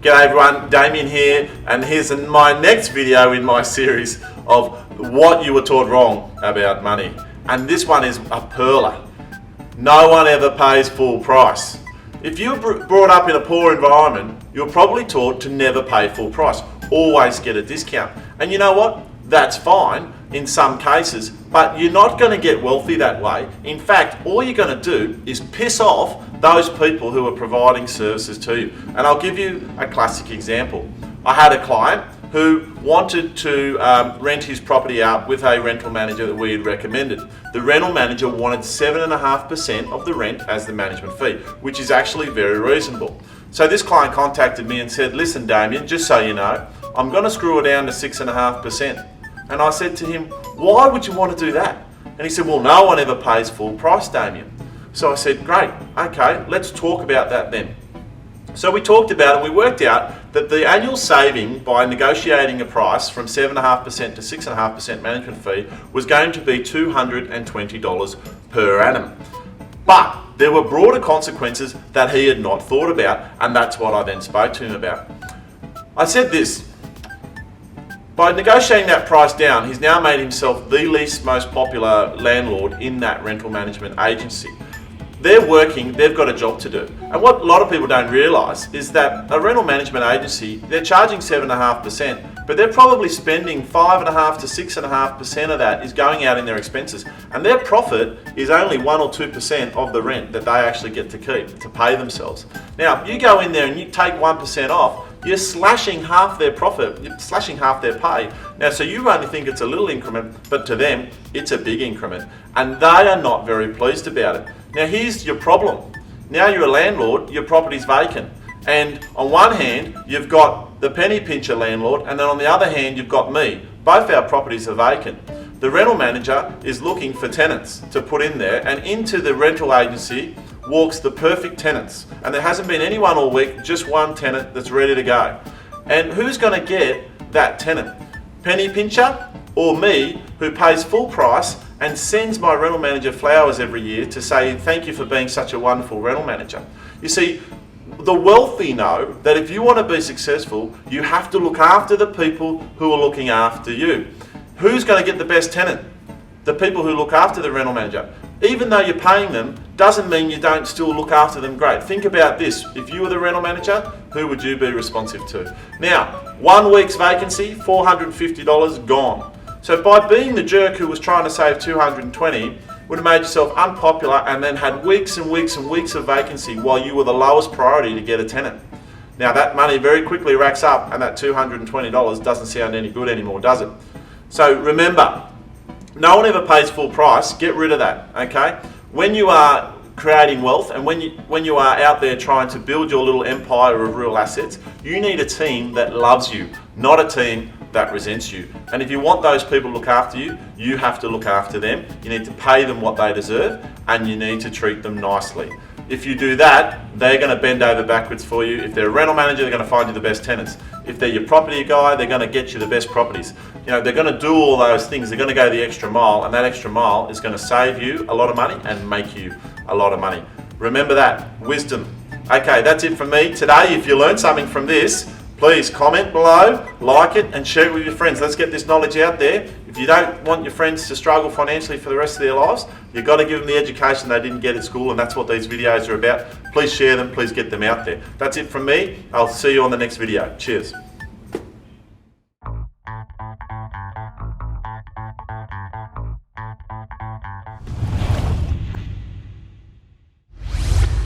G'day everyone, Damien here, and here's my next video in my series of what you were taught wrong about money. And this one is a perler. No one ever pays full price. If you were brought up in a poor environment, you're probably taught to never pay full price. Always get a discount. And you know what? That's fine in some cases, but you're not going to get wealthy that way. In fact, all you're going to do is piss off those people who are providing services to you. And I'll give you a classic example. I had a client who wanted to rent his property out with a rental manager that we had recommended. The rental manager wanted 7.5% of the rent as the management fee, which is actually very reasonable. So this client contacted me and said, listen Damien, just so you know, I'm going to screw it down to 6.5%. And I said to him, why would you want to do that? And he said, well, no one ever pays full price, Damien. So I said, great, okay, let's talk about that then. So we talked about it, we worked out that the annual saving by negotiating a price from 7.5% to 6.5% management fee was going to be $220 per annum. But there were broader consequences that he had not thought about, and that's what I then spoke to him about. I said this, by negotiating that price down, he's now made himself the least most popular landlord in that rental management agency. They're working, they've got a job to do. And what a lot of people don't realise is that a rental management agency, they're charging 7.5%, but they're probably spending 5.5% to 6.5% of that is going out in their expenses. And their profit is only 1 or 2% of the rent that they actually get to keep, to pay themselves. Now, you go in there and you take 1% off, you're slashing half their profit, you're slashing half their pay. Now, so you only think it's a little increment, but to them, it's a big increment. And they are not very pleased about it. Now, here's your problem. Now you're a landlord, your property's vacant. And on one hand, you've got the penny pincher landlord, and then on the other hand, you've got me. Both our properties are vacant. The rental manager is looking for tenants to put in there, and into the rental agency walks the perfect tenants. And there hasn't been anyone all week, just one tenant that's ready to go. And who's going to get that tenant? Penny pincher or me, who pays full price and sends my rental manager flowers every year to say thank you for being such a wonderful rental manager? You see, the wealthy know that if you want to be successful, you have to look after the people who are looking after you. Who's going to get the best tenant? The people who look after the rental manager. Even though you're paying them, doesn't mean you don't still look after them great. Think about this. If you were the rental manager, who would you be responsive to? Now, 1 week's vacancy, $450 gone. So by being the jerk who was trying to save $220, would have made yourself unpopular and then had weeks and weeks and weeks of vacancy while you were the lowest priority to get a tenant. Now that money very quickly racks up, and that $220 doesn't sound any good anymore, does it? So remember, no one ever pays full price. Get rid of that, okay? When you are creating wealth and when you are out there trying to build your little empire of real assets, you need a team that loves you, not a team that resents you. And if you want those people to look after you, you have to look after them. You need to pay them what they deserve, and you need to treat them nicely. If you do that, they're going to bend over backwards for you. If they're a rental manager, they're going to find you the best tenants. If they're your property guy, they're going to get you the best properties. You know, they're going to do all those things. They're going to go the extra mile, and that extra mile is going to save you a lot of money and make you a lot of money. Remember that. Wisdom. Okay, that's it from me today. If you learned something from this, please comment below, like it, and share it with your friends. Let's get this knowledge out there. If you don't want your friends to struggle financially for the rest of their lives, you've got to give them the education they didn't get at school, and that's what these videos are about. Please share them, please get them out there. That's it from me. I'll see you on the next video. Cheers.